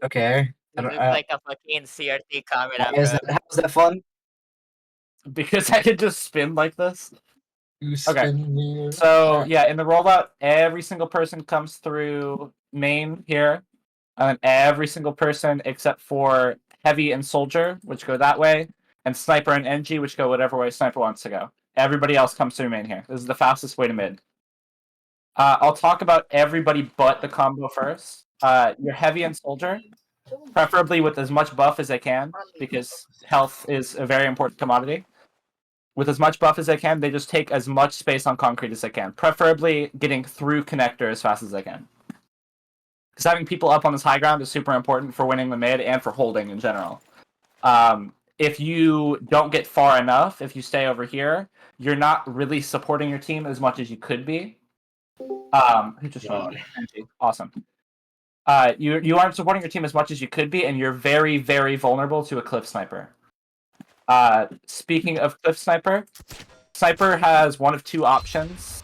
Okay. It looks like a fucking CRT camera, bro. How's that fun? Because I could just spin like this. You Okay. spin me. So yeah, in the rollout, every single person comes through main here, and every single person except for heavy and soldier, which go that way, and sniper and NG, which go whatever way sniper wants to go. Everybody else comes through main here. This is the fastest way to mid. I'll talk about everybody but the combo first. Your heavy and soldier, preferably with as much buff as they can, because health is a very important commodity. With as much buff as they can, they just take as much space on concrete as they can, preferably getting through connector as fast as they can. Because having people up on this high ground is super important for winning the mid and for holding in general. If you don't get far enough, if you stay over here, you're not really supporting your team as much as you could be. Who just won? Awesome. You aren't supporting your team as much as you could be, and you're very, very vulnerable to a cliff sniper. Speaking of cliff sniper, sniper has one of two options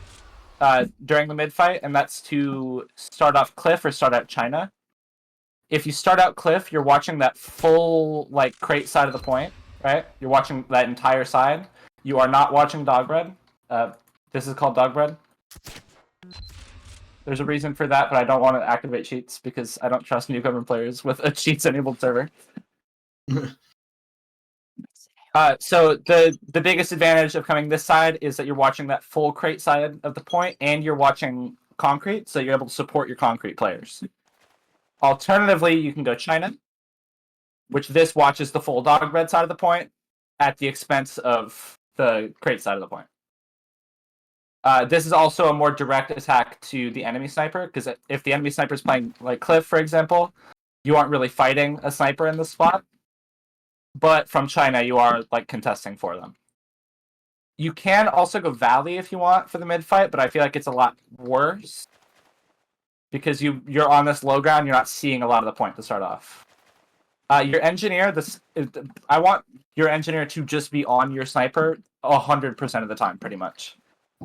during the mid fight, and that's to start off cliff or start out China. If you start out cliff, you're watching that full like crate side of the point, right? You're watching that entire side. You are not watching Dogbread. This is called Dogbread. There's a reason for that, but I don't want to activate cheats because I don't trust newcomer players with a cheats-enabled server. So the biggest advantage of coming this side is that you're watching that full crate side of the point, and you're watching concrete, so you're able to support your concrete players. Alternatively, you can go China, which this watches the full Dogbread side of the point at the expense of the crate side of the point. This is also a more direct attack to the enemy sniper, because if the enemy sniper is playing like Cliff, for example, you aren't really fighting a sniper in this spot. But from China, you are like contesting for them. You can also go Valley if you want for the mid fight, but I feel like it's a lot worse because you're on this low ground. You're not seeing a lot of the point to start off. Your engineer, I want your engineer to just be on your sniper 100% of the time, pretty much.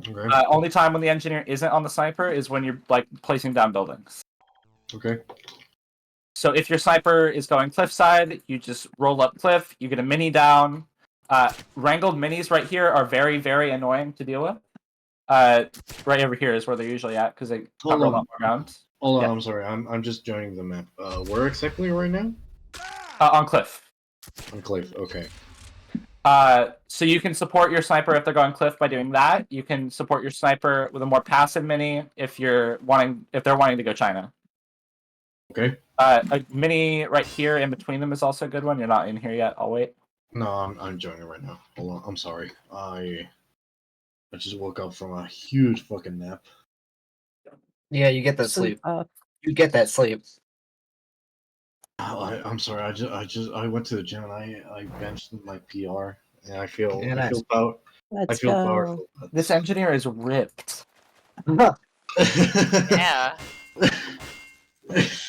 Okay. Only time when the engineer isn't on the sniper is when you're like placing down buildings. Okay. So if your sniper is going cliff side, you just roll up cliff, you get a mini down. Wrangled minis right here are very, very annoying to deal with. Right over here is where they're usually at because they cover a lot more ground. Hold on, I'm sorry. I'm just joining the map. Where exactly right now? On cliff. On cliff, okay. So you can support your sniper if they're going cliff by doing that. You can support your sniper with a more passive mini if they're wanting to go China. Okay. A mini right here in between them is also a good one. You're not in here yet. I'll wait. No, I'm joining right now. Hold on. I'm sorry. I just woke up from a huge fucking nap. Yeah, you get that sleep. You get that sleep. I'm sorry. I went to the gym and I benched my PR and I feel powerful. This engineer is ripped. Yeah.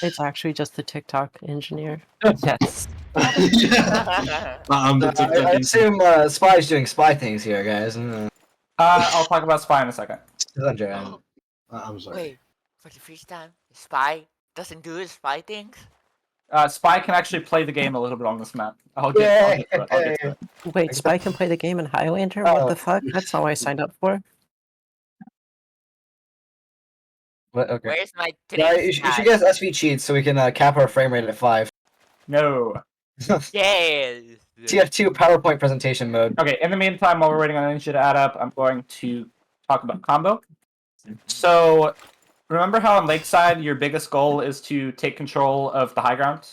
It's actually just the TikTok engineer. Yes. Yeah. I'm the TikTok I assume Spy's doing spy things here, guys. I'll talk about Spy in a second. I'm sorry. Wait, for the first time, Spy doesn't do spy things? Spy can actually play the game a little bit on this map. I'll get to it. Wait, Spy can play the game in Highlander? What the fuck? That's not what I signed up for. What? Okay. Where's my You should get us SV cheats so we can cap our frame rate at 5. No. Yes. TF2 PowerPoint presentation mode. Okay, in the meantime, while we're waiting on Ninja to add up, I'm going to talk about combo. So, remember how on Lakeside, your biggest goal is to take control of the high ground?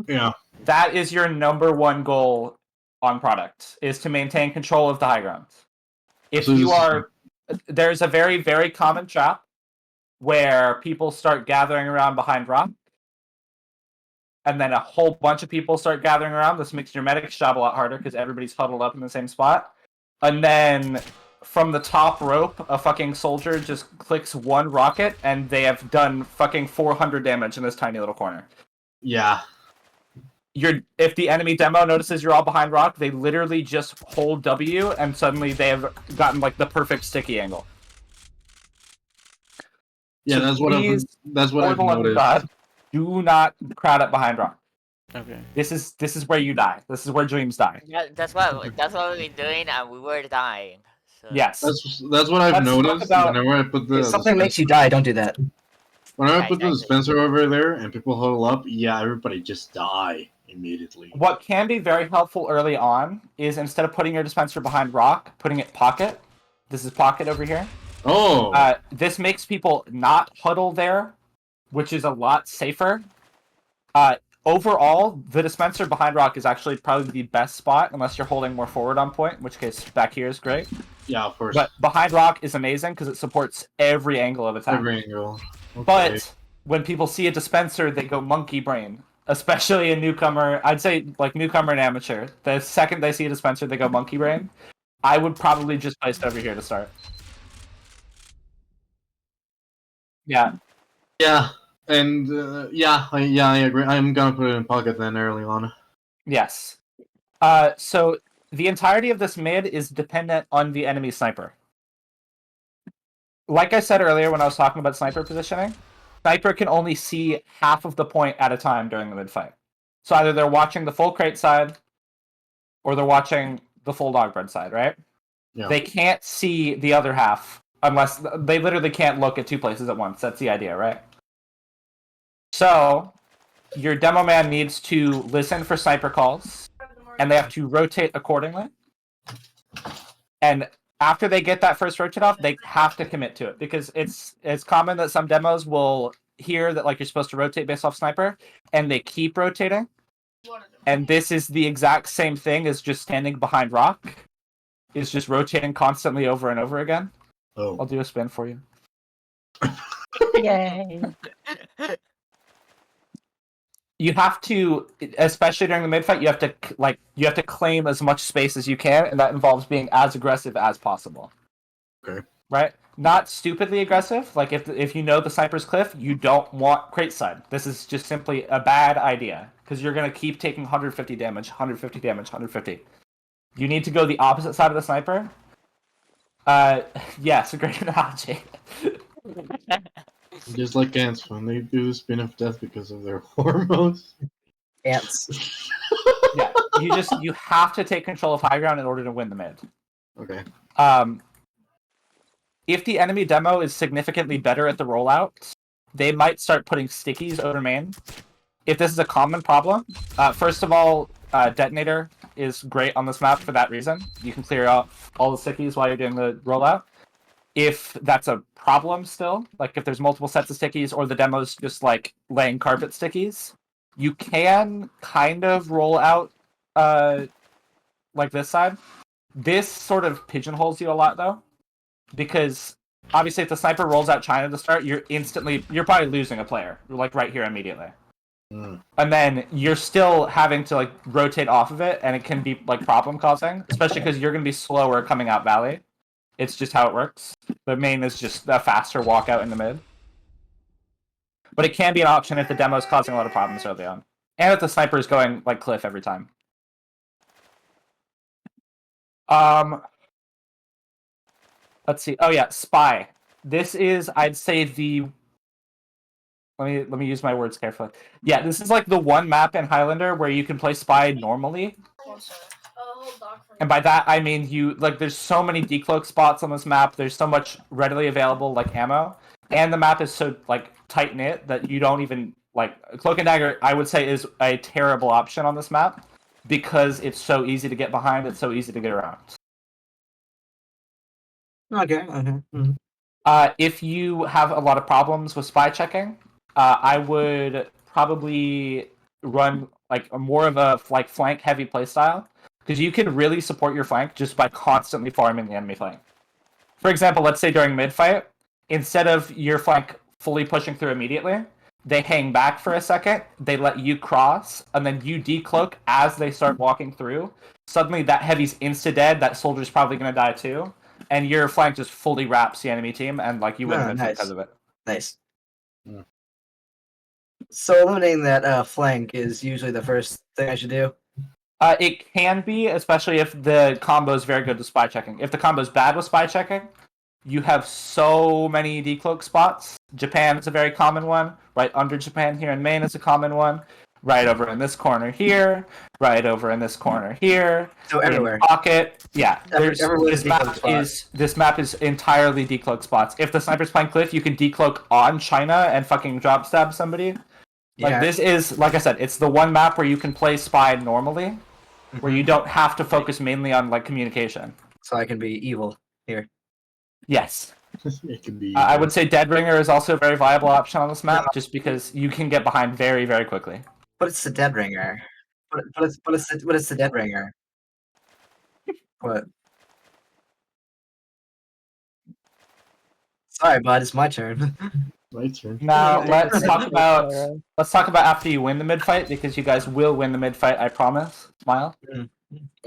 Yeah. That is your number one goal on product, is to maintain control of the high ground. If you are... There's a very, very common trap where people start gathering around behind rock, and then a whole bunch of people start gathering around. This makes your medic's job a lot harder because everybody's huddled up in the same spot. And then from the top rope, a fucking soldier just clicks one rocket, and they have done fucking 400 damage in this tiny little corner. Yeah. If the enemy demo notices you're all behind rock, they literally just hold W, and suddenly they have gotten like the perfect sticky angle. Yeah, So that's what I've noticed. do not crowd up behind rock. Okay. This is where you die. This is where dreams die. Yeah, that's what we've been doing, and we were dying. So. Yes. That's what I've Let's talk noticed about- whenever I put the If something makes you dispenser- die, don't do that. Whenever Yeah, I put the exactly. dispenser over there and people huddle up, yeah, everybody just die immediately. What can be very helpful early on is instead of putting your dispenser behind rock, putting it pocket. This is pocket over here. Oh, This makes people not huddle there, which is a lot safer. Overall, the dispenser behind rock is actually probably the best spot, unless you're holding more forward on point, in which case back here is great. yeah, of course. But behind rock is amazing because it supports every angle of attack. Every angle. Okay. But when people see a dispenser, they go monkey brain. Especially a newcomer, I'd say like newcomer and amateur. The second they see a dispenser, they go monkey brain. I would probably just place it over here to start. Yeah. Yeah, and I agree. I'm gonna put it in pocket then early on. Yes. So the entirety of this mid is dependent on the enemy sniper. Like I said earlier when I was talking about sniper positioning, sniper can only see half of the point at a time during the mid fight. So either they're watching the full crate side, or they're watching the full dog bread side, right? Yeah. They can't see the other half unless they literally can't look at two places at once. That's the idea, right? So your demo man needs to listen for sniper calls, and they have to rotate accordingly. And after they get that first rotate off, they have to commit to it because it's common that some demos will hear that like you're supposed to rotate based off sniper, and they keep rotating. And this is the exact same thing as just standing behind rock. Is just rotating constantly over and over again. I'll Oh, do a spin for you. Yay. You have to, especially during the mid fight, you have to claim as much space as you can, and that involves being as aggressive as possible. Okay. Right? Not stupidly aggressive. Like if you know the sniper's cliff, you don't want crate side. This is just simply a bad idea because you're gonna keep taking 150 damage, 150 damage, 150. You need to go the opposite side of the sniper. Yes, a great analogy. just like ants when they do the spin of death because of their hormones. Ants. Yeah, you have to take control of high ground in order to win the mid. Okay. If the enemy demo is significantly better at the rollout, they might start putting stickies over main. If this is a common problem, first of all, detonator is great on this map for that reason. You can clear out all the stickies while you're doing the rollout. If that's a problem still, like if there's multiple sets of stickies or the demo's just like laying carpet stickies, you can kind of roll out like this side. This sort of pigeonholes you a lot though, because obviously if the sniper rolls out China to start, you're probably losing a player, like right here immediately. And then you're still having to like rotate off of it, and it can be like problem causing, especially because you're going to be slower coming out valley. It's just how it works. The main is just a faster walkout in the mid. But it can be an option if the demo is causing a lot of problems early on. And if the sniper is going like cliff every time. Let's see. Oh yeah, spy. This is, I'd say, the... Let me use my words carefully. Yeah, this is like the one map in Highlander where you can play spy normally. And by that I mean there's so many decloak spots on this map. There's so much readily available like ammo, and the map is so like tight knit that you don't even like cloak and dagger. I would say is a terrible option on this map because it's so easy to get behind. It's so easy to get around. Okay. Mm-hmm. If you have a lot of problems with spy checking, I would probably run like more of a flank heavy playstyle. Because you can really support your flank just by constantly farming the enemy flank. For example, let's say during mid-fight, instead of your flank fully pushing through immediately, they hang back for a second, they let you cross, and then you decloak as they start walking through. Suddenly that heavy's insta-dead, that soldier's probably going to die too, and your flank just fully wraps the enemy team, and like you win the mid-fight because of it. Nice. Yeah. So eliminating that flank is usually the first thing I should do. It can be, especially if the combo is very good with spy checking. If the combo is bad with spy checking, you have so many decloak spots. Japan is a very common one. Right under Japan here in Maine is a common one. Right over in this corner here. Right over in this corner here. So in everywhere. Pocket. Yeah. Everywhere's a decloak spot. This map is entirely decloak spots. If the sniper's playing Cliff, you can decloak on China and fucking drop stab somebody. Like Yeah. this is, like I said, it's the one map where you can play spy normally, where you don't have to focus mainly on like communication. So I can be evil here. Yes. It could be. I would say Dead Ringer is also a very viable option on this map, just because you can get behind very, very quickly. But it's the Dead Ringer. But it's the Dead Ringer. What? Sorry, bud. It's my turn. My turn. Now Yeah, let's I- talk about Alright. after you win the mid fight, because you guys will win the mid fight. I promise. Smile.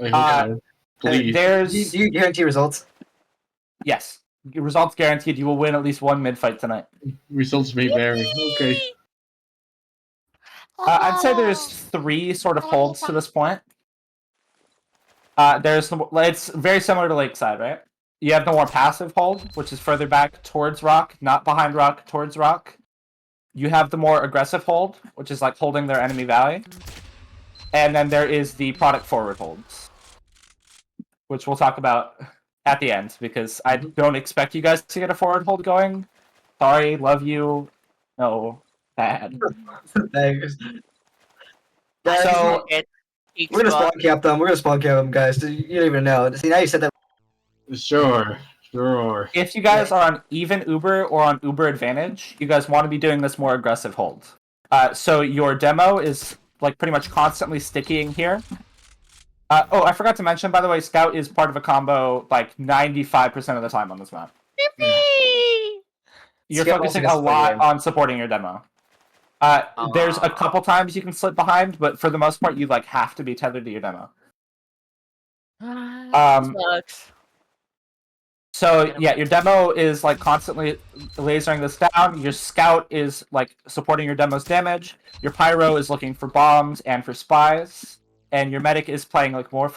I hope so. Please. There's Do you guarantee results? yes, results guaranteed. You will win at least one mid fight tonight. Results may vary. Okay. I'd say there's 3 sort of holds to this point. It's very similar to Lakeside, right? You have the more passive hold, which is further back towards rock, not behind rock, towards rock. You have the more aggressive hold, which is like holding their enemy valley. And then there is the product forward holds, which we'll talk about at the end, because I don't expect you guys to get a forward hold going. Sorry, love you. No, bad. Thanks. So We're gonna spawn cap them. We're gonna spawn cap them, guys. You don't even know. See, now you said that. Sure. if you guys are on even Uber or on Uber Advantage, you guys want to be doing this more aggressive hold. So your demo is like pretty much constantly stickying here. Oh, I forgot to mention, by the way, Scout is part of a combo like 95% of the time on this map. You're Scout focusing also a gets the lot game. on supporting your demo. There's a couple times you can slip behind, but for the most part, you like have to be tethered to your demo. Sucks. So yeah, your demo is like constantly lasering this down. Your scout is like supporting your demo's damage. Your pyro is looking for bombs and for spies, and your medic is playing like more.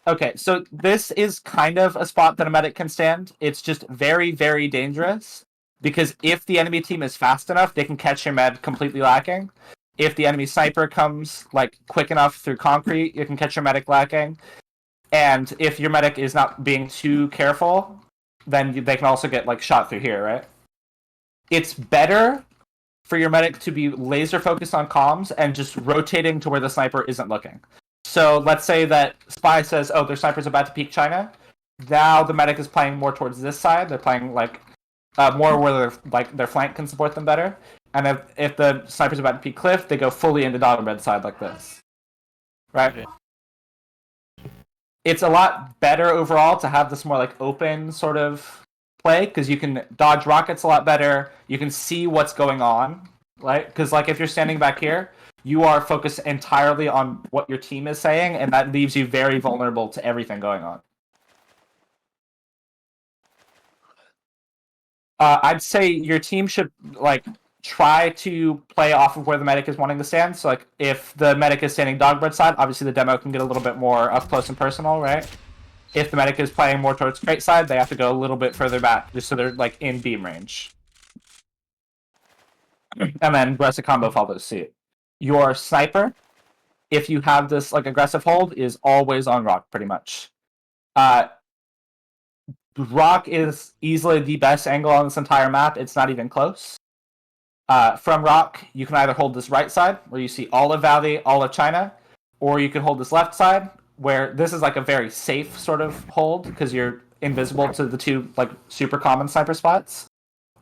Okay, so this is kind of a spot that a medic can stand. It's just very, very dangerous because if the enemy team is fast enough, they can catch your med completely lacking. If the enemy sniper comes like quick enough through concrete, you can catch your medic lacking. And if your medic is not being too careful, then they can also get like shot through here, right? It's better for your medic to be laser focused on comms and just rotating to where the sniper isn't looking. So let's say that Spy says, "Oh, their sniper's about to peek China." Now the medic is playing more towards this side. They're playing like more where their flank can support them better. And if the sniper's about to peek Cliff, they go fully into Doggerhead side like this, right? Okay. It's a lot better overall to have this more like open sort of play because you can dodge rockets a lot better. You can see what's going on, right? Because like if you're standing back here, you are focused entirely on what your team is saying, and that leaves you very vulnerable to everything going on. I'd say your team should like try to play off of where the medic is wanting to stand. So like if the medic is standing Dogbird side, obviously the demo can get a little bit more up close and personal, right? If the medic is playing more towards crate side, they have to go a little bit further back just so they're like in beam range. And then aggressive combo follows suit. Your sniper, if you have this like aggressive hold, is always on rock pretty much. Rock is easily the best angle on this entire map. It's not even close. From rock, you can either hold this right side, where you see all of Valley, all of China, or you can hold this left side, where this is like a very safe sort of hold, because you're invisible to the two like super common sniper spots,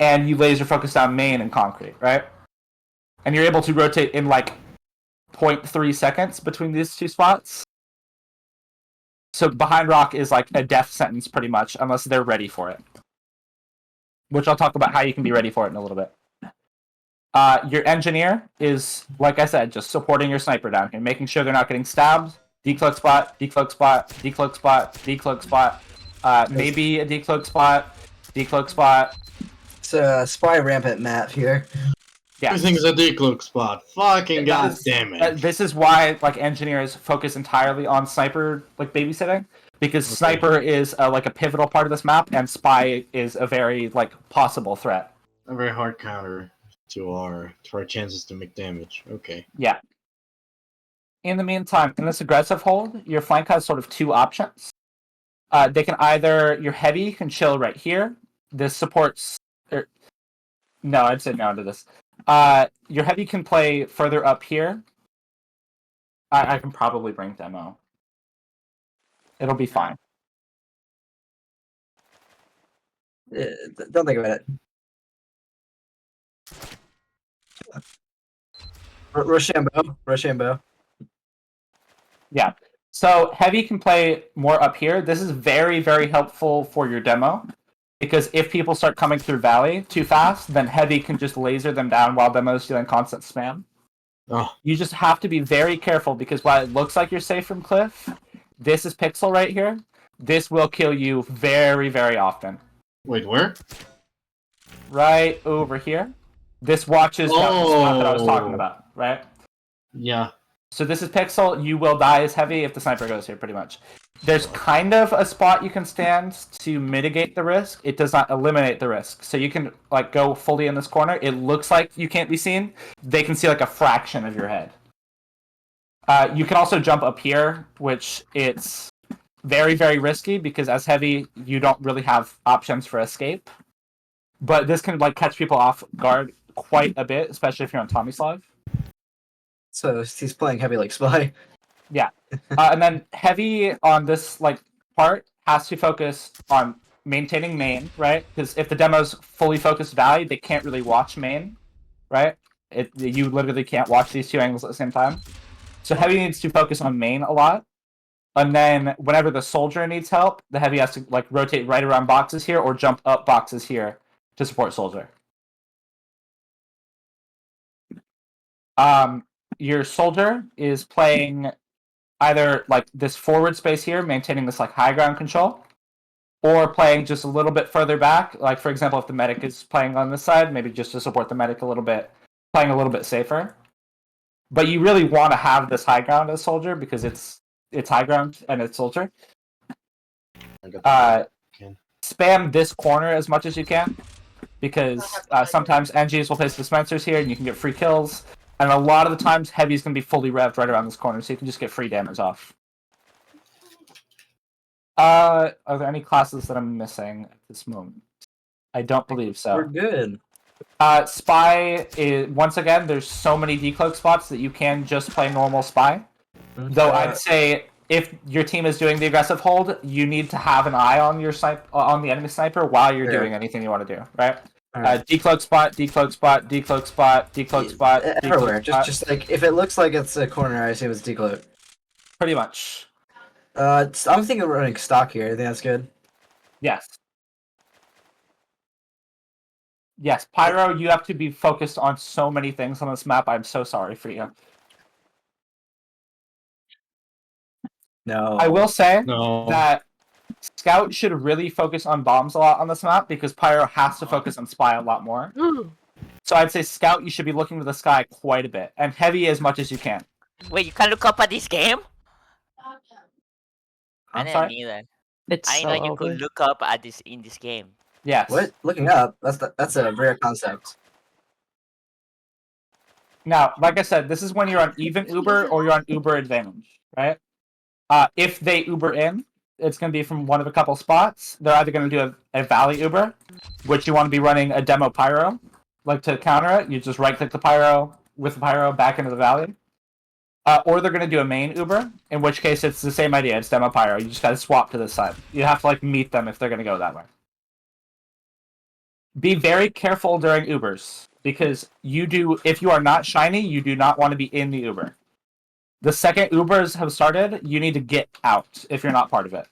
and you laser focus down main and concrete, right? And you're able to rotate in like 0.3 seconds between these two spots. So behind rock is like a death sentence pretty much, unless they're ready for it. Which I'll talk about how you can be ready for it in a little bit. Your engineer is, like I said, just supporting your sniper down here, making sure they're not getting stabbed. Decloak spot, decloak spot, decloak spot, decloak spot. Maybe a decloak spot, decloak spot. It's a spy rampant map here. Yeah. Everything's a decloak spot. Fucking goddamn it. This is why like engineers focus entirely on sniper like babysitting, because Okay. sniper is like a pivotal part of this map, and spy is a very like possible threat. A very hard counter to our chances to make damage. Okay. Yeah. In the meantime, in this aggressive hold, your flank has sort of two options. They can either your heavy can chill right here. This supports. No, I'd say no to this. Your heavy can play further up here. I can probably bring demo. It'll be fine. Don't think about it. Rochambeau. Yeah. So heavy can play more up here. This is very, very helpful for your demo. Because if people start coming through Valley too fast, then heavy can just laser them down while demo is doing constant spam. Oh, You just have to be very careful because while it looks like you're safe from Cliff, this is Pixel right here. This will kill you very, very often. wait, where? Right over here. This watches the spot that I was talking about, right? Yeah. So this is Pixel. You will die as heavy if the sniper goes here, pretty much. There's kind of a spot you can stand to mitigate the risk. It does not eliminate the risk. So you can like go fully in this corner. It looks like you can't be seen. They can see like a fraction of your head. You can also jump up here, which it's very, very risky because as heavy, you don't really have options for escape. But this can like catch people off guard quite a bit, especially if you're on Tomislav. So he's playing heavy like spy. And then heavy on this like part has to focus on maintaining main, right? Because if the demo's fully focused Valley, they can't really watch main, right? You literally can't watch these two angles at the same time. So heavy needs to focus on main a lot. And then whenever the soldier needs help, the heavy has to like rotate right around boxes here or jump up boxes here to support soldier. Your soldier is playing either like this forward space here, maintaining this like high ground control, or playing just a little bit further back. Like for example, if the medic is playing on this side, maybe just to support the medic a little bit, playing a little bit safer. But you really want to have this high ground as soldier because it's high ground and it's soldier. I got that. Spam this corner as much as you can because sometimes NGs will place dispensers here and you can get free kills. And a lot of the times, heavy's going to be fully revved right around this corner, so you can just get free damage off. Are there any classes that I'm missing at this moment? I don't believe so. We're good. Spy is, once again, there's so many decloak spots that you can just play normal Spy. Though I'd say if your team is doing the aggressive hold, you need to have an eye on your on the enemy sniper while you're doing anything you want to do, right? Right. Decloak spot, decloak spot, decloak spot, decloak spot, Everywhere. decloak spot. Just like if it looks like it's a corner, I assume it's decloak. Pretty much. I'm thinking of running stock here. I think that's good. Yes. Yes, Pyro, you have to be focused on so many things on this map. I'm so sorry for you. No. I will say No. that Scout should really focus on bombs a lot on this map because Pyro has to focus on Spy a lot more. So I'd say Scout, you should be looking to the sky quite a bit, and Heavy as much as you can. Wait, you can look up at this game? I I'm didn't sorry? know that. It's I so didn't know you ugly. could look up at this in this game. Yes. What? Looking up? That's a rare concept. Now, like I said, this is when you're on even Uber or you're on Uber advantage, right? If they Uber in, it's going to be from one of a couple spots. They're either going to do a Valley Uber, which you want to be running a demo Pyro. Like to counter it, you just right-click the Pyro with the Pyro back into the Valley. Or they're going to do a main Uber, in which case it's the same idea. It's demo Pyro. You just got to swap to this side. You have to like meet them if they're going to go that way. Be very careful during Ubers, because if you are not shiny, you do not want to be in the Uber. The second Ubers have started, you need to get out if you're not part of it.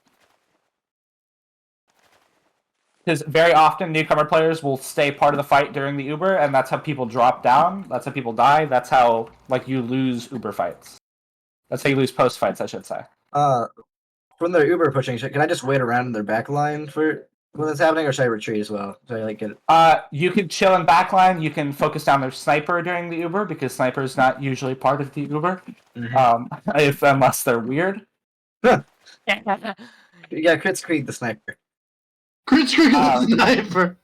Because very often newcomer players will stay part of the fight during the Uber, and that's how people drop down, that's how people die, that's how you lose Uber fights. That's how you lose post fights, I should say. When they're Uber pushing, can I just wait around in their back line for when that's happening, or should I retreat as well? Should I get it? You can chill in backline. You can focus down their sniper during the Uber because sniper is not usually part of the Uber, unless they're weird. yeah, crit screen the sniper. Crit screen Uh, the sniper.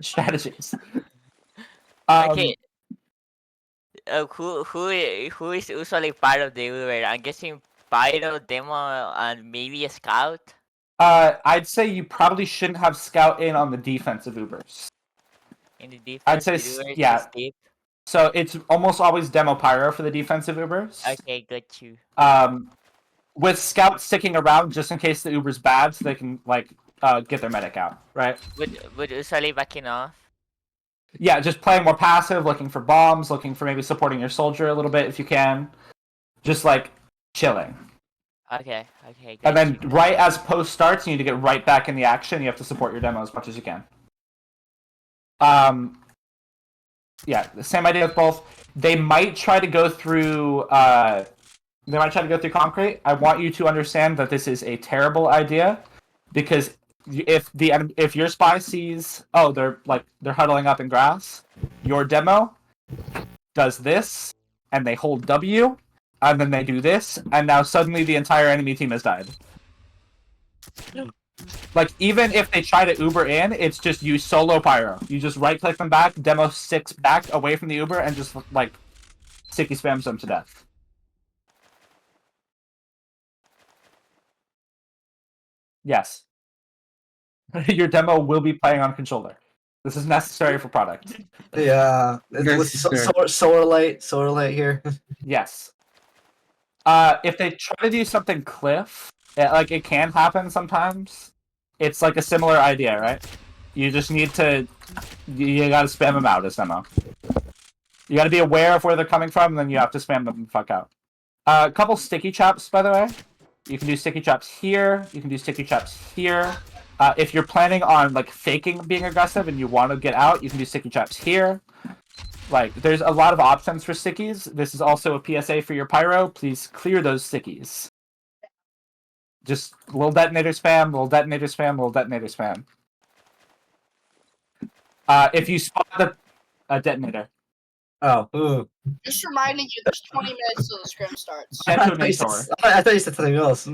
Strategies. Okay. Who is usually part of the Uber? I'm guessing Pyro, Demo, and maybe a Scout. I'd say you probably shouldn't have Scout in on the defensive Ubers. In the defense, I'd say the Uber is yeah. just deep. So it's almost always Demo Pyro for the defensive Ubers. Okay, got you. With Scout sticking around just in case the Uber's bad, so they can like get their medic out, right? Would usually backing off. Yeah, just playing more passive, looking for bombs, looking for maybe supporting your soldier a little bit if you can. Just like chilling. Okay, got And then you. right as post starts, you need to get right back in the action. You have to support your demo as much as you can. Yeah, the same idea with both. They might try to go through concrete. I want you to understand that this is a terrible idea, because if your spy sees, oh, they're huddling up in grass, your demo does this, and they hold W, and then they do this, and now suddenly the entire enemy team has died. Like, even if they try to Uber in, it's just you solo Pyro. You just right-click them back, demo 6 back away from the Uber, and just, like, sticky spams them to death. Yes. Your demo will be playing on controller. This is necessary for product. Yeah, with solar light here. Yes. If they try to do something Cliff, it can happen sometimes. It's like a similar idea, right? You just need to, you gotta spam them out as demo. You gotta be aware of where they're coming from, and then you have to spam them the fuck out. A couple sticky traps, by the way. You can do sticky traps here. You can do sticky traps here. If you're planning on like faking being aggressive and you want to get out, you can do sticky traps here. Like, there's a lot of options for stickies. This is also a PSA for your Pyro. Please clear those stickies. Just little detonator spam, little detonator spam, little detonator spam. If you spot a detonator. Oh, ooh. Just reminding you, there's 20 minutes till the scrim starts. Detonator. I thought you said something else.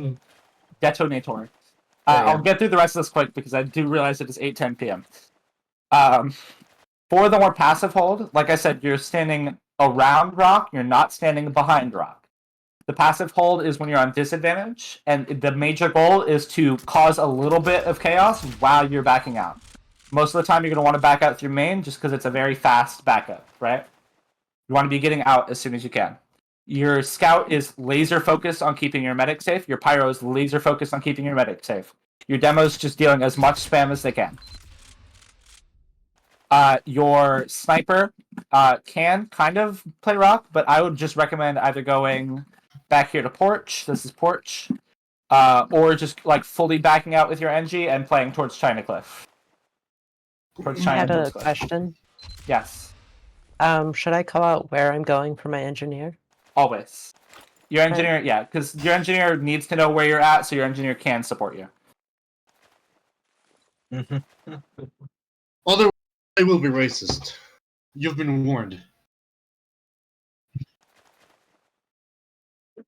Detonator. Yeah. I'll get through the rest of this quick because I do realize it is 8:10 p.m. For the more passive hold, like I said, you're standing around rock, you're not standing behind rock. The passive hold is when you're on disadvantage, and the major goal is to cause a little bit of chaos while you're backing out. Most of the time, you're going to want to back out through main just because it's a very fast backup, right? You want to be getting out as soon as you can. Your scout is laser focused on keeping your medic safe. Your pyro is laser focused on keeping your medic safe. Your demo's just dealing as much spam as they can. Your sniper can kind of play rock, but I would just recommend either going back here to porch. This is porch. Or just like fully backing out with your NG and playing towards China Cliff. Towards I China had a towards Cliff. question. Yes. Should I call out where I'm going for my engineer? Always. Your engineer, yeah, because your engineer needs to know where you're at, so your engineer can support you. Otherwise, I will be racist. You've been warned.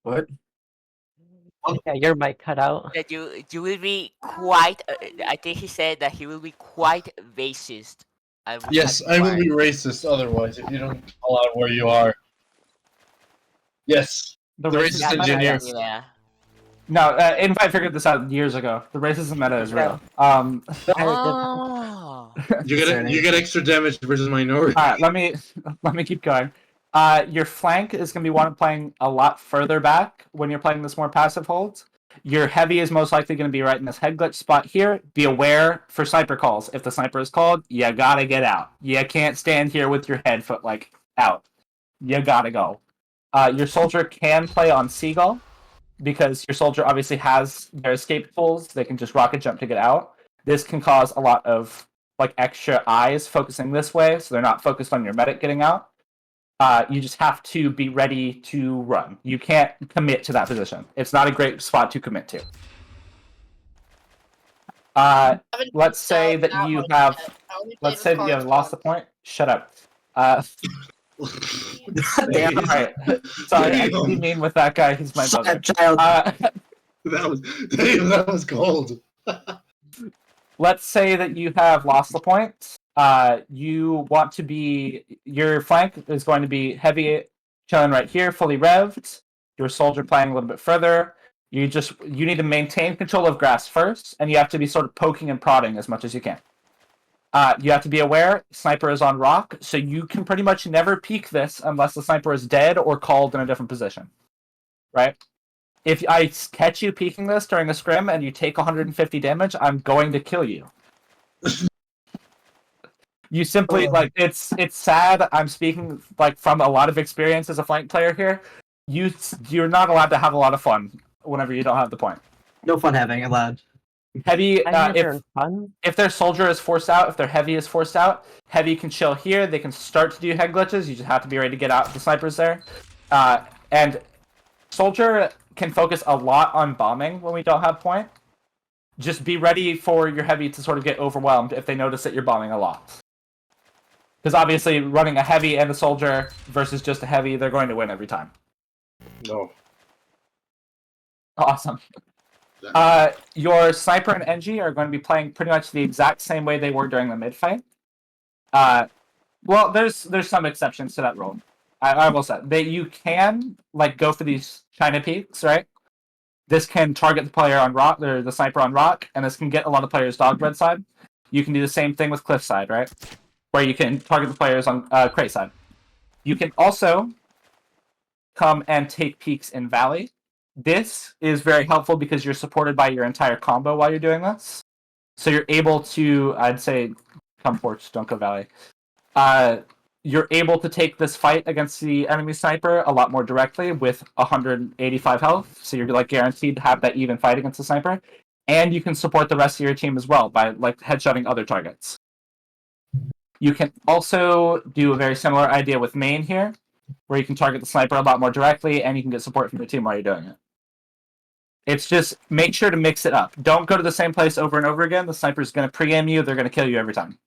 What? Yeah, your mic cut out. That you will be quite. I think he said that he will be quite racist. Yes, I will be racist otherwise if you don't call out where you are. Yes, the racist engineer. Yeah. No, Invite figured this out years ago. The racism meta is real. Oh. You get extra damage versus minority. All right, let me keep going. Your flank is going to be one playing a lot further back when you're playing this more passive hold. Your heavy is most likely going to be right in this head glitch spot here. Be aware for sniper calls. If the sniper is called, you gotta get out. You can't stand here with your head foot like out. You gotta go. Your soldier can play on Seagull because your soldier obviously has their escape tools. They can just rocket jump to get out. This can cause a lot of like extra eyes focusing this way, so they're not focused on your medic getting out. You just have to be ready to run. You can't commit to that position. It's not a great spot to commit to. Let's say that you have. Let's say that you have lost the point. Shut up. Damn. All right. Sorry, I didn't mean with that guy. He's my brother. That was cold. Let's say that you have lost the point. You want to be your flank is going to be heavy chilling right here, fully revved. Your soldier playing a little bit further. You need to maintain control of grass first, and you have to be sort of poking and prodding as much as you can. You have to be aware sniper is on rock, so you can pretty much never peek this unless the sniper is dead or called in a different position. Right? If I catch you peeking this during a scrim and you take 150 damage, I'm going to kill you. You simply it's sad. I'm speaking like from a lot of experience as a flank player here. You're not allowed to have a lot of fun whenever you don't have the point. No fun having allowed. Heavy If fun. if their soldier is forced out, if their heavy is forced out, heavy can chill here. They can start to do head glitches. You just have to be ready to get out. The snipers there, and soldier can focus a lot on bombing when we don't have point. Just be ready for your heavy to sort of get overwhelmed if they notice that you're bombing a lot. Because obviously, running a heavy and a soldier versus just a heavy, they're going to win every time. No. Awesome. Your sniper and NG are going to be playing pretty much the exact same way they were during the mid fight. Well, there's some exceptions to that rule. I will say that you can like go for these China peaks, right? This can target the player on rock, or the sniper on rock, and this can get a lot of players dog red side. You can do the same thing with cliff side, right? Where you can target the players on crate side. You can also come and take peaks in valley. This is very helpful because you're supported by your entire combo while you're doing this. So you're able to, I'd say, come forth, don't go valley. You're able to take this fight against the enemy sniper a lot more directly with 185 health. So you're like guaranteed to have that even fight against the sniper. And you can support the rest of your team as well by like headshotting other targets. You can also do a very similar idea with main here, where you can target the sniper a lot more directly and you can get support from your team while you're doing it. It's just make sure to mix it up. Don't go to the same place over and over again. The sniper's going to pre-aim you. They're going to kill you every time.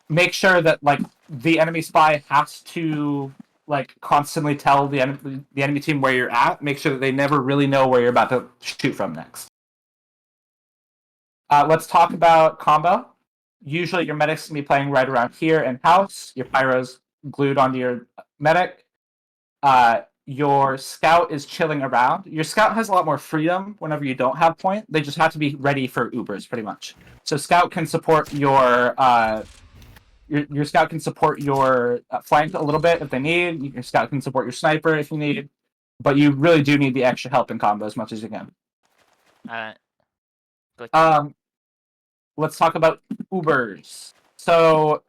Make sure that like the enemy spy has to like constantly tell the enemy team where you're at. Make sure that they never really know where you're about to shoot from next. Let's talk about combo. Usually your medic's going to be playing right around here in house. Your pyro's glued onto your medic. Your scout is chilling around. Your scout has a lot more freedom whenever you don't have point. They just have to be ready for Ubers, pretty much. So scout can support your scout can support your flank a little bit if they need. Your scout can support your sniper if you need. But you really do need the extra help in combo as much as you can. Alright. Good. Let's talk about Ubers. So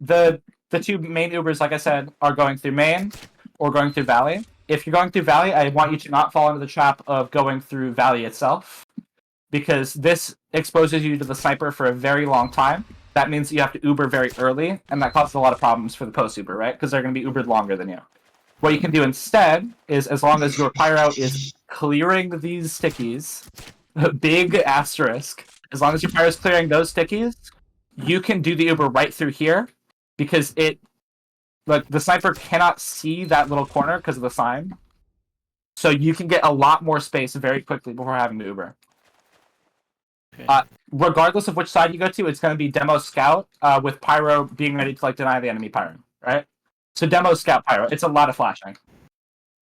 the two main Ubers, like I said, are going through main or going through valley. If you're going through valley, I want you to not fall into the trap of going through valley itself, because this exposes you to the sniper for a very long time. That means you have to Uber very early, and that causes a lot of problems for the post Uber, right? Because they're going to be Ubered longer than you. What you can do instead is, as long as your pyro is clearing these stickies, big asterisk, as long as your pyro is clearing those stickies, you can do the Uber right through here, because like the sniper cannot see that little corner because of the sign. So you can get a lot more space very quickly before having to Uber. Okay. Regardless of which side you go to, it's going to be demo scout with pyro being ready to like deny the enemy pyro, right? So demo scout pyro, it's a lot of flashing.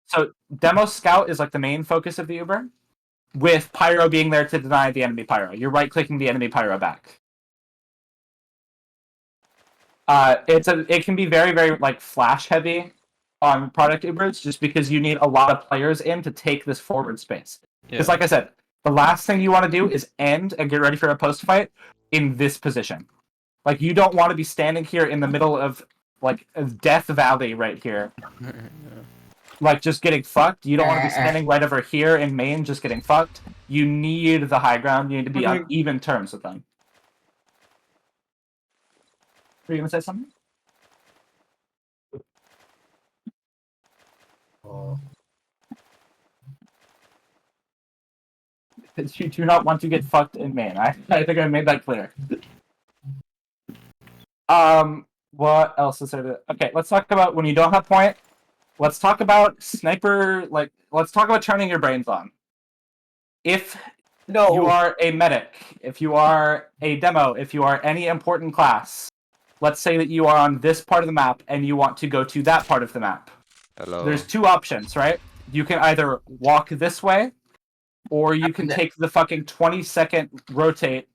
So demo scout is like the main focus of the Uber, with pyro being there to deny the enemy pyro. You're right clicking the enemy pyro back. It can be very, very like flash heavy on product Ubers, just because you need a lot of players in to take this forward space. Because like I said, the last thing you want to do is end and get ready for a post fight in this position. Like you don't want to be standing here in the middle of like a death valley right here. Like just getting fucked. You don't want to be standing right over here in main just getting fucked. You need the high ground. You need to be on even terms with them. Were you gonna say something? You do not want to get fucked in main. I think I made that clear. What else is there to... Okay, let's talk about when you don't have point. let's talk about sniper. Like, let's talk about turning your brains on. If No. you are a medic, if you are a demo, if you are any important class, let's say that you are on this part of the map and you want to go to that part of the map. Hello. There's two options, right? You can either walk this way, or you can take the fucking 20-second rotate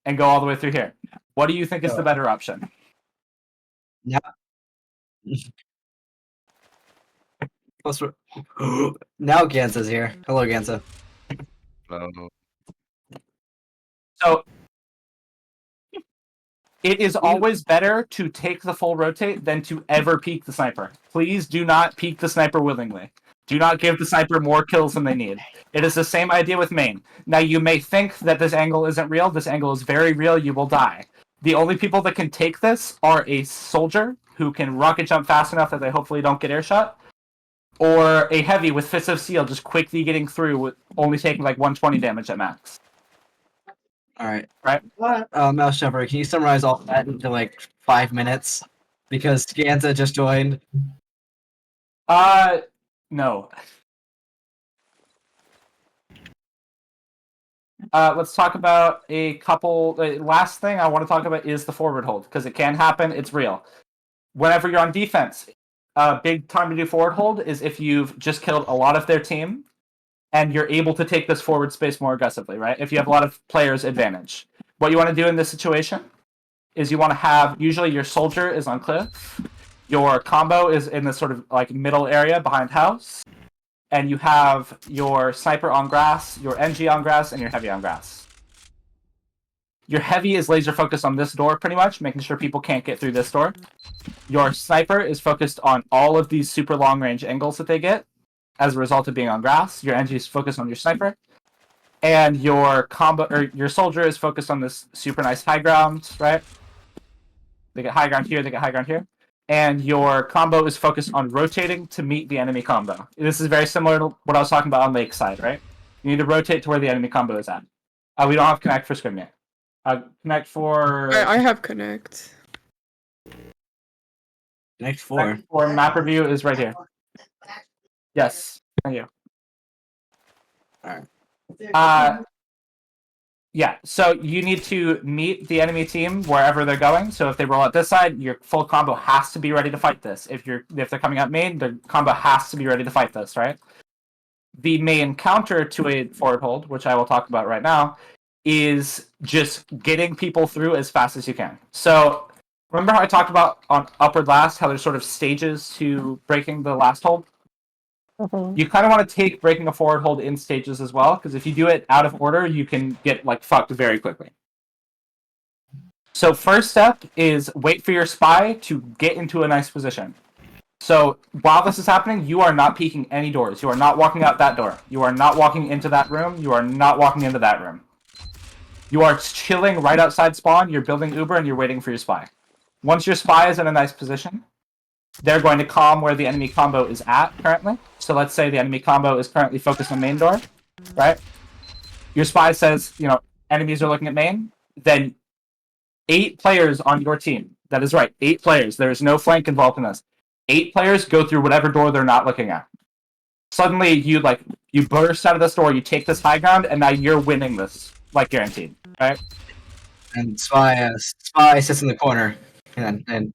and go all the way through here. What do you think is the better option? Yeah. Now Gansa's here. Hello, Gansa. Hello. So it is always better to take the full rotate than to ever peek the sniper. Please do not peek the sniper willingly. Do not give the sniper more kills than they need. It is the same idea with main. Now, you may think that this angle isn't real. This angle is very real. You will die. The only people that can take this are a soldier who can rocket jump fast enough that they hopefully don't get airshot, or a heavy with Fists of Steel just quickly getting through with only taking like 120 damage at max. Alright. Right? Mouse Jumper, can you summarize all that into like 5 minutes? Because Gansa just joined. No. Let's talk about a couple. Last thing I want to talk about is the forward hold, because it can happen. It's real. Whenever you're on defense, a big time to do forward hold is if you've just killed a lot of their team and you're able to take this forward space more aggressively, right? If you have a lot of players' advantage. What you want to do in this situation is you want to have, usually your soldier is on cliff, your combo is in this sort of like middle area behind house, and you have your sniper on grass, your NG on grass, and your heavy on grass. Your heavy is laser focused on this door pretty much, making sure people can't get through this door. Your sniper is focused on all of these super long range angles that they get as a result of being on grass. Your NG is focused on your sniper. And your combo or your soldier is focused on this super nice high ground, right? They get high ground here, they get high ground here. And your combo is focused on rotating to meet the enemy combo. This is very similar to what I was talking about on Lakeside, right? You need to rotate to where the enemy combo is at. We don't have Connect for Scrim yet. Connect for... I have Connect. Next 4. For map review is right here. Yes, thank you. Alright. Yeah, so you need to meet the enemy team wherever they're going. So if they roll out this side, your full combo has to be ready to fight this. If they're coming out main, the combo has to be ready to fight this, right? The main counter to a forward hold, which I will talk about right now, is just getting people through as fast as you can. So remember how I talked about on Upward Last, how there's sort of stages to breaking the last hold? You kind of want to take breaking a forward hold in stages as well, because if you do it out of order, you can get like fucked very quickly. So first step is wait for your spy to get into a nice position. So while this is happening, you are not peeking any doors. You are not walking out that door. You are not walking into that room. You are not walking into that room. You are chilling right outside spawn. You're building Uber and you're waiting for your spy. Once your spy is in a nice position, they're going to calm where the enemy combo is at currently. So let's say the enemy combo is currently focused on main door, right? Your spy says, enemies are looking at main. Then 8 players on your team. That is right, 8 players. There is no flank involved in this. 8 players go through whatever door they're not looking at. Suddenly, you burst out of this door, you take this high ground, and now you're winning this, like guaranteed, right? And Spy sits in the corner. And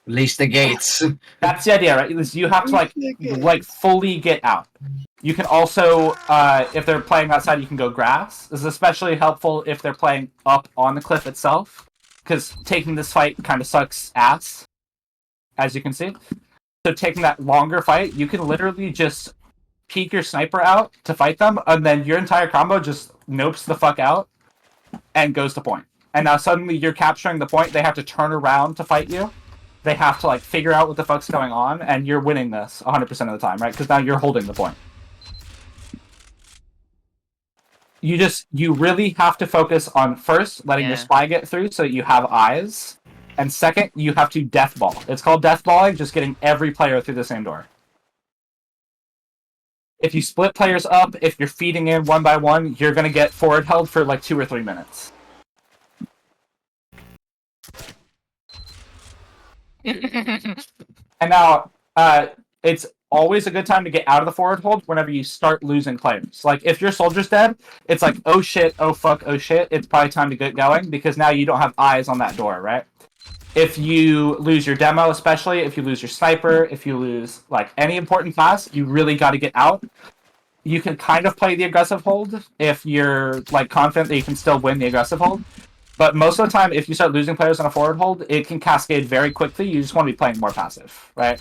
release the gates. That's the idea, right? You have to fully get out. You can also, if they're playing outside, you can go grass. This is especially helpful if they're playing up on the cliff itself, because taking this fight kind of sucks ass, as you can see. So taking that longer fight, you can literally just peek your sniper out to fight them, and then your entire combo just nopes the fuck out and goes to point. And now suddenly you're capturing the point. They have to turn around to fight you. They have to figure out what the fuck's going on, and you're winning this 100% of the time, right? Because now you're holding the point. You really have to focus on first letting your spy get through so that you have eyes, and second, you have to death ball. It's called death balling, just getting every player through the same door. If you split players up, if you're feeding in one by one, you're gonna get forward held for 2 or 3 minutes. And now, it's always a good time to get out of the forward hold whenever you start losing players. Like, if your soldier's dead, it's like, oh shit, oh fuck, oh shit, it's probably time to get going, because now you don't have eyes on that door, right? If you lose your demo, especially, if you lose your sniper, if you lose, like, any important class, you really gotta get out. You can kind of play the aggressive hold if you're, like, confident that you can still win the aggressive hold. But most of the time, if you start losing players on a forward hold, it can cascade very quickly. You just want to be playing more passive, right?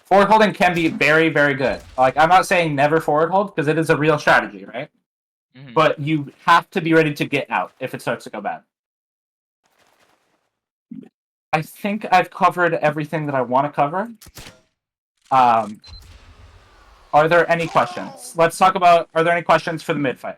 Forward holding can be very, very good. Like, I'm not saying never forward hold, because it is a real strategy, right? Mhm. But you have to be ready to get out if it starts to go bad. I think I've covered everything that I want to cover. Are there any questions? Let's talk about, are there any questions for the mid-fight?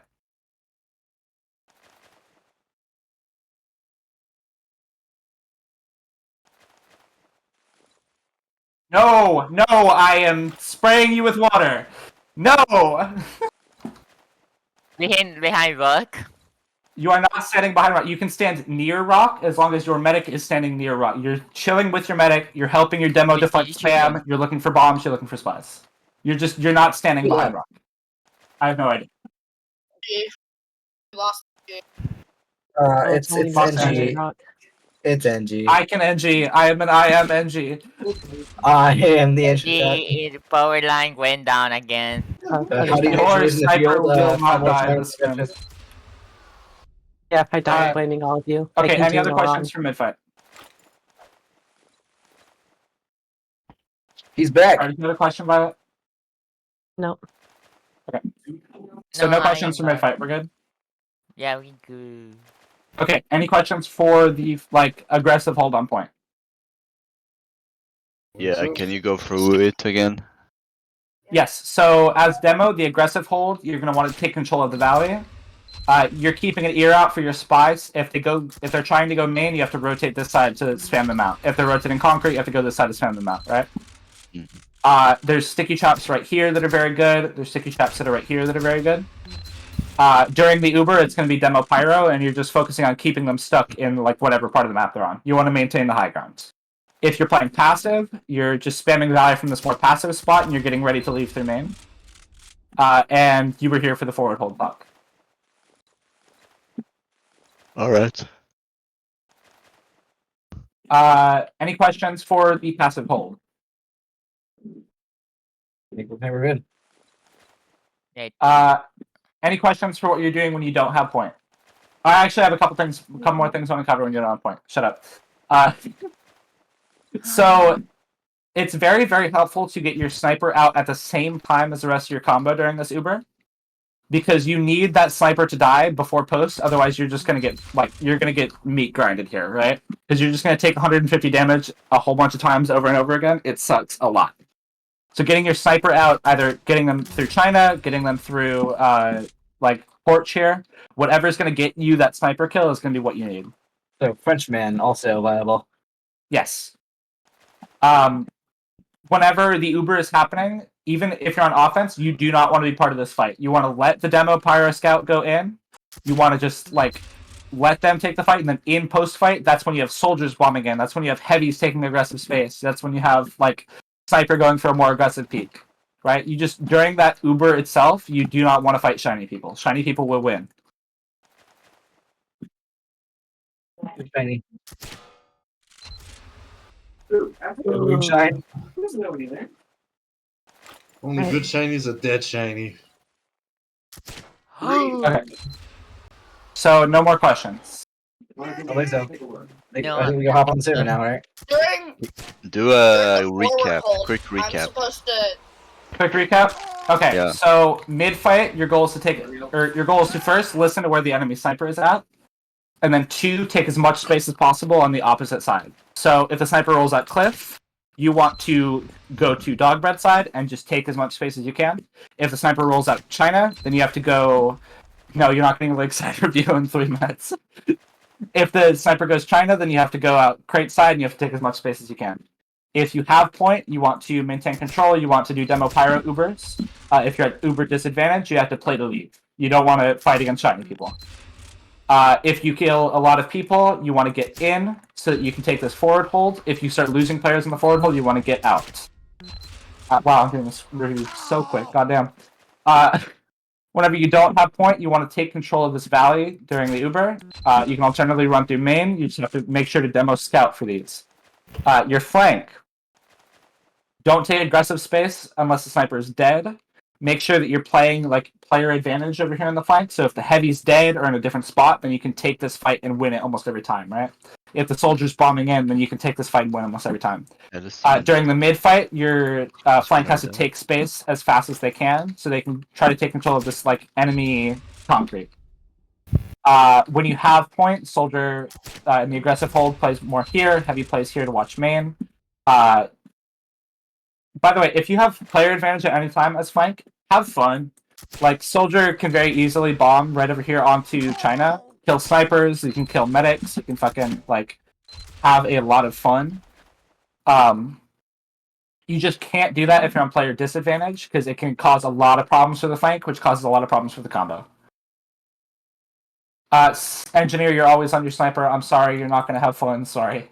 No, no, I am spraying you with water. No! Behind rock. You are not standing behind rock. You can stand near rock as long as your medic is standing near rock. You're chilling with your medic. You're helping your demo deflect spam. You're looking for bombs. You're looking for spies. You're not standing behind rock. I have no idea. We lost. It's only Lost Mr. NG. Rock. It's NG. I can NG. I am NG. I am the entry shot. The power line went down again. How do you Your use in the sniper field? will not Fumble die sniper this game. description. Yeah, if I die, Uh, I'm blaming all of you. I Okay, can any do other no questions wrong. for mid-fight? He's back. Any other question, Violet? No. So no I questions am for not. mid-fight. We're good? Yeah, we good. Okay, any questions for the, like, aggressive hold on point? Yeah, can you go through it again? Yes, so as demo, the aggressive hold, you're going to want to take control of the valley. You're keeping an ear out for your spies. If they're trying to go main, you have to rotate this side to spam them out. If they're rotating concrete, you have to go this side to spam them out, right? There's sticky traps right here that are very good. There's sticky traps that are right here that are very good. During the Uber, it's going to be demo pyro, and you're just focusing on keeping them stuck in like whatever part of the map they're on. You want to maintain the high ground. If you're playing passive, you're just spamming the valley from this more passive spot, and you're getting ready to leave through main. And you were here for the forward hold block. Alright. Any questions for the passive hold? I think we've never been. Any questions for what you're doing when you don't have point? I actually have a couple more things I want to cover when you're not on point. Shut up. So it's very, very helpful to get your sniper out at the same time as the rest of your combo during this Uber, because you need that sniper to die before post. Otherwise, you're just gonna get meat grinded here, right? Because you're just gonna take 150 damage a whole bunch of times over and over again. It sucks a lot. So getting your sniper out, either getting them through China, getting them through like Porch here, whatever's gonna get you that sniper kill is gonna be what you need. So Frenchman also viable. Yes. Whenever the Uber is happening, even if you're on offense, you do not want to be part of this fight. You want to let the demo pyro scout go in. You want to just like let them take the fight, and then in post fight, that's when you have soldiers bombing in. That's when you have heavies taking aggressive space. That's when you have like sniper going for a more aggressive peak. Right? You just during that Uber itself, you do not want to fight shiny people. Shiny people will win. Shiny. Ooh, shine. There's nobody there. Only good shinies are dead shiny. Okay. So no more questions. I think so. No, I think we can hop on the server now, right? During Do a during the forward recap, hold, quick I'm recap. supposed to. Quick recap. Okay, Yeah. so mid fight, your goal is to first listen to where the enemy sniper is at, and then 2, take as much space as possible on the opposite side. So if the sniper rolls at cliff, you want to go to Dogbread side and just take as much space as you can. If the sniper rolls out China, then you have to go. No, you're not getting a lakeside review in 3 minutes. If the sniper goes China, then you have to go out crate side and you have to take as much space as you can. If you have point, you want to maintain control, you want to do demo pyro Ubers. If you're at Uber disadvantage, you have to play to leave. You don't want to fight against shiny people. If you kill a lot of people, you want to get in so that you can take this forward hold. If you start losing players in the forward hold, you want to get out. Wow, I'm doing this review so quick. Goddamn. Whenever you don't have point, you want to take control of this valley during the Uber. You can alternatively run through main. You just have to make sure to demo scout for these. Your flank. Don't take aggressive space unless the sniper is dead. Make sure that you're playing like player advantage over here in the flank. So if the heavy's dead or in a different spot, then you can take this fight and win it almost every time, right? If the soldier's bombing in, then you can take this fight and win almost every time. During the mid fight, your flank has to take space as fast as they can, so they can try to take control of this like enemy concrete. When you have point, soldier in the aggressive hold plays more here. Heavy plays here to watch main. By the way, if you have player advantage at any time as flank, have fun. Like soldier can very easily bomb right over here onto China. Kill snipers, you can kill medics, you can fucking like have a lot of fun. You just can't do that if you're on player disadvantage, because it can cause a lot of problems for the flank, which causes a lot of problems for the combo. Engineer, you're always on your sniper. I'm sorry, you're not going to have fun. Sorry.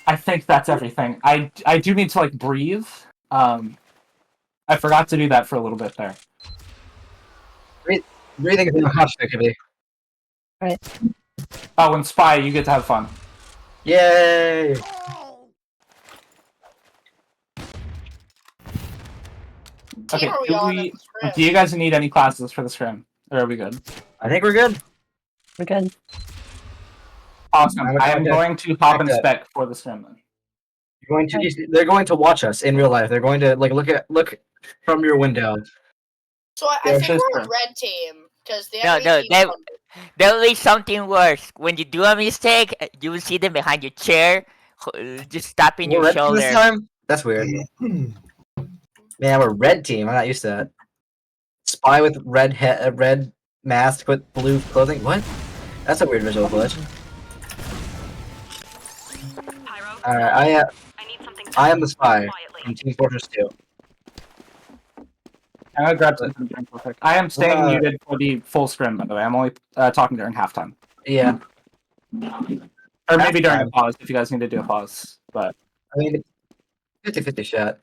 I think that's everything. I do need to like breathe. I forgot to do that for a little bit there. Breathing is how it could be. Oh, and Spy, you get to have fun. Yay! Okay, Team are we on in the scrim? do you guys need any classes for the scrim? Or are we good? I think we're good. We're good. Awesome. I am Okay. going to hop and Check that. spec for the scrim then. You're going to, they're going to watch us in real life. They're going to like look from your window. So I Yeah, think sure, we're sure. red team because the No, enemy no, team. there will be something worse. When you do a mistake, you will see them behind your chair, just tapping We're your red team this shoulder. time? That's weird. Man, we're red team. I'm not used to that. Spy with red red mask with blue clothing. What? That's a weird visual glitch. Alright, I am the spy from Team Fortress 2. I'm gonna grab something to drink real quick. I am staying Uh, muted for the full scrim, by the way. I'm only talking during halftime. Yeah, Or maybe during a Halftime. pause if you guys need to do a pause. But I mean, 50-50 shot.